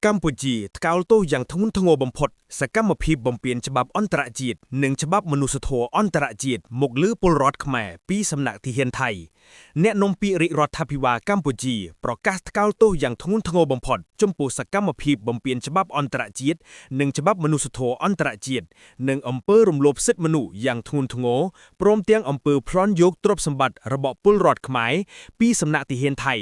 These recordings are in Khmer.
កម្ពុជាថ្កោលទោសយ៉ាងធ្ងន់ធ្ងរបំផុតសកម្មភាពបំពានច្បាប់អន្តរជាតិនិងច្បាប់មនុស្សធម៌អន្តរជាតិមកលើពលរដ្ឋខ្មែរពីសំណាក់ទាហានថៃអ្នកនាំពាក្យរាជរដ្ឋាភិបាលកម្ពុជាប្រកាសថ្កោលទោសយ៉ាងធ្ងន់ធ្ងរបំផុតចំពោះសកម្មភាពបំពានច្បាប់អន្តរជាតិនិងច្បាប់មនុស្សធម៌អន្តរជាតិនិងអំពើរំលោភសិទ្ធិមនុស្សយ៉ាងធ្ងន់ធ្ងរព្រមទាំងអំពើប្លន់យកទ្រព្យសម្បត្តិរបស់ពលរដ្ឋខ្មែរពីសំណាក់ទាហានថៃ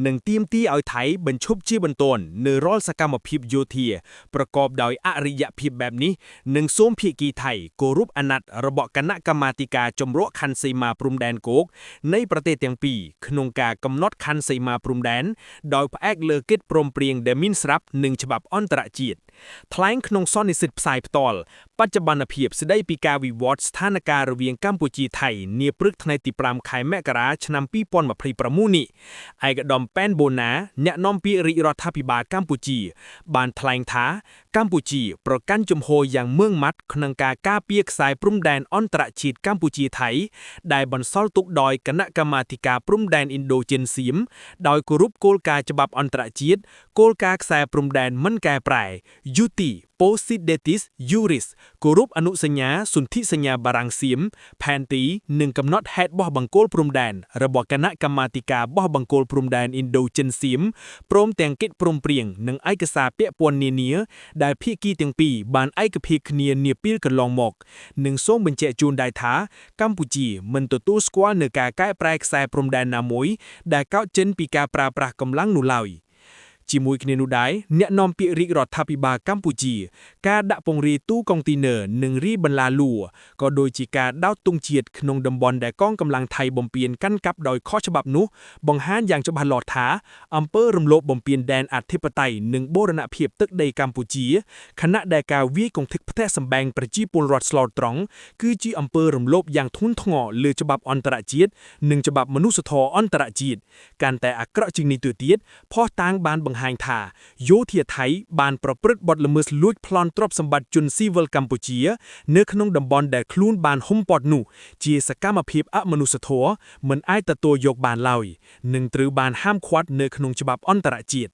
និងទាមទារឲ្យថៃបញ្ឈប់ជាបន្ទាន់នៅរាល់សកម្មភាពយោធាប្រកបដោយអរិយភាពបែបនេះនិងសូមភាគីថៃគោរពអាណត្តិរបស់គណៈកម្មាធិការជំរកខណ្ឌសីមាព្រំដែនគោកនៃប្រទេសទាំងពីរក្នុងការកំណត់ខណ្ឌសីមាព្រំដែនដោយផ្អែកលើកិច្ចព្រមព្រៀងដែលមានស្រាប់និងច្បាប់អន្តរជាតិថ្លែងក្នុងសន្និសីទផ្សាយផ្ទាល់បច្ចុប្បន្នភាពស្ដីពីការវិវត្តស្ថានភាពរវាងកម្ពុជាថៃនាព្រឹកថ្ងៃទី5ខែមករាឆ្នាំ2026នេះឯកឧត្តមប៉ែនបូណាអ្នកនាំពាក្យរាជរដ្ឋាភិបាលកម្ពុជាបានថ្លែងថាកម្ពុជាប្រកាន់ជំហរយ៉ាងម៉ឺងម៉ាត់ក្នុងការការពារខ្សែព្រំដែនអន្តរជាតិកម្ពុជាថៃដែលបន្សល់ទុកដោយគណៈកម្មាធិការព្រំដែនឥណ្ឌូចិនសៀមដោយគោរពគោលការណ៍ច្បាប់អន្តរជាតិគោលការណ៍ខ្សែព្រំដែនមិនកែប្រែ UTI Posidetis Juris គោរពអនុសញ្ញាសន្ធិសញ្ញាបារាំងសៀមផែនទីនិងកំណត់ហេតុបោះបង្គោលព្រំដែនរបស់គណៈកម្មាធិការបោះបង្គោលព្រំដែនឥណ្ឌូចិនសៀមព្រមទាំងកិច្ចព្រមព្រៀងនិងឯកសារពាក់ព័ន្ធនានាដែលភាគីទាំងពីរបានឯកភាពគ្នានាពេលកន្លងមកនិងសូមបញ្ជាក់ជូនដែរថាកម្ពុជាមិនទទួលស្គាល់នូវការកែប្រែខ្សែព្រំដែនណាមួយដែលកើតចេញពីការប្រើប្រាស់កម្លាំងនោះឡើយជាមួយគ្នានោះដែរអ្នកនាំពាក្យរាជរដ្ឋាភិបាលកម្ពុជាការដាក់ពង្រាយទូកុងទីន័រនិងរីបន្លាលួរក៏ដូចជាការដោតទង់ជាតិក្នុងតំបន់ដែលកងកម្លាំងថៃបំពានកាន់កាប់ដោយខុសច្បាប់នោះបង្ហាញយ៉ាងច្បាស់លាស់ថាអំពើរំលោភបំពានដែនអធិបតេយ្យនិងបូរណភាពទឹកដីកម្ពុជាខណៈដែលការវាយកន្ធិកផ្ទះសម្បែងប្រជាពលរដ្ឋស្លូតត្រង់គឺជាអំពើរំលោភយ៉ាងធ្ងន់ធ្ងរលើច្បាប់អន្តរជាតិនិងច្បាប់មនុស្សធម៌អន្តរជាតិកាន់តែអាក្រក់ជាងនេះទៅទៀតផុសតាងបានបង្ហាញថាយោធាថៃបានប្រព្រឹត្តបទល្មើសលួចប្លន់ទ្រព្យសម្បត្តិជនស៊ីវិលកម្ពុជានៅក្នុងតំបន់ដែលខ្លួនបានហ៊ុមព័ទ្ធនោះជាសកម្មភាពអមនុស្សធម៌មិនអាចទទួលយកបានឡើយនិងត្រូវបានហាមឃាត់នៅក្នុងច្បាប់អន្តរជាតិ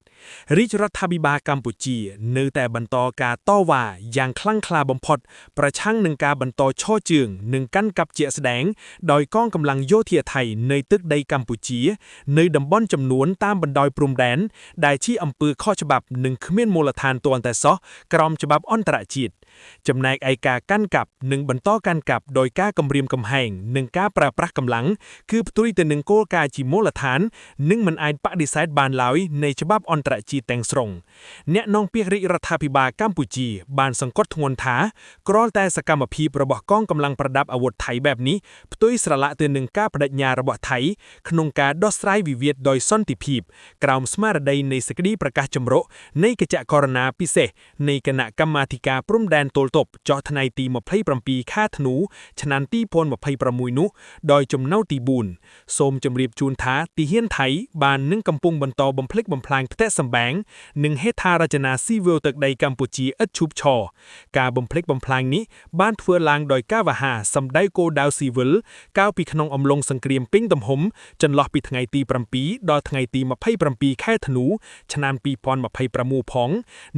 រាជរដ្ឋាភិបាលកម្ពុជានៅតែបន្តការតវ៉ាយ៉ាងខ្លាំងក្លាបំផុតប្រឆាំងនឹងការបន្តឈរជើងនិងកាន់កាប់ជាក់ស្ដែងដោយកងកម្លាំងយោធាថៃនៅទឹកដីកម្ពុជានៅតំបន់ចំនួនតាមបណ្ដោយព្រំដែនដែលជាអំពើខុសច្បាប់និងគ្មានមូលដ្ឋានទាល់តែសោះក្រោមច្បាប់អន្តរជាតិចំណែកឯការកាន់កាប់និងបន្តកាន់កាប់ដោយការគំរាមកំហែងនិងការប្រើប្រាស់កម្លាំងគឺផ្ទុយទៅនឹងគោលការណ៍ជាមូលដ្ឋាននិងមិនអាចបដិសេធបានឡើយនៃច្បាប់អន្តរជាតិទាំងស្រុងអ្នកនាំពាក្យរាជរដ្ឋាភិបាលកម្ពុជាបានសង្កត់ធ្ងន់ថាគ្រាន់តែសកម្មភាពរបស់កងកម្លាំងប្រដាប់អាវុធថៃបែបនេះផ្ទុយស្រឡាក់ទៅនឹងការបដិញ្ញារបស់ថៃក្នុងការដោះស្រាយវិវាទដោយសន្តិភាពក្រោមស្មារតីនៃសេចក្តីប្រកាសចម្រុះនៃកិច្ចករណីពិសេសនៃគណៈកម្មាធិការព្រំដែនទល់ទប់ចុះថ្ងៃទី27ខែធ្នូឆ្នាំ2026នោះដោយចំណុចទី4សូមជម្រាបជូនថាទាហានថៃបាននឹងកំពុងបន្តបំផ្លិចបំផ្លាញផ្ទះសម្បែងនិងហេដ្ឋារចនាស៊ីវិលទឹកដីកម្ពុជាឥតឈប់ឈរការបំផ្លិចបំផ្លាញនេះបានធ្វើឡើងដោយការវ៉ាហាសម្ដៅគោលដៅស៊ីវិលកាលពីក្នុងអំឡុងសង្គ្រាមពេញទំហំចន្លោះពីថ្ងៃទី7ដល់ថ្ងៃទី27ខែធ្នូឆ្នាំ2026ផង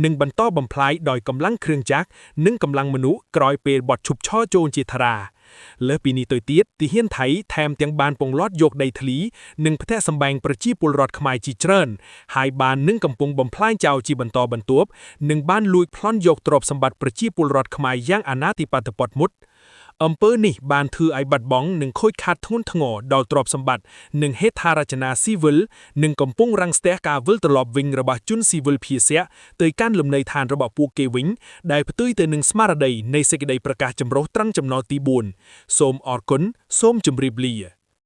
និងបន្តបំផ្លាញដោយកម្លាំងគ្រឿងចក្រនិងកម្លាំងមនុស្សក្រោយពេលបទឈប់ឈរចូលជាធារាលើសពីនេះទៅទៀតទាហានថៃថែមទាំងបានពង្លាត់យកដីធ្លីនិងផ្ទះសម្បែងប្រជាពលរដ្ឋខ្មែរជាច្រើនហើយបាននឹងកំពុងបំផ្លាញចោលជាបន្តបន្ទាប់និងបានលួចប្លន់យកទ្រព្យសម្បត្តិប្រជាពលរដ្ឋខ្មែរយ៉ាងអនាធិបតេយ្យមុតអំពើនេះបានធ្វើឲ្យបាត់បង់និងខូចខាតធ្ងន់ធ្ងរដល់ទ្រព្យសម្បត្តិនិងហេដ្ឋារចនាស៊ីវិលនិងកំពុងរាំងស្ទះការវិលត្រឡប់វិញរបស់ជនស៊ីវិលភៀសទៅកាន់លំនៅឋានរបស់ពួកគេវិញដែលផ្ទុយទៅនឹងស្មារតីនៃសេចក្តីប្រកាសចម្រុះត្រង់ចំណុចទី4សូមអរគុណសូមជម្រាបលា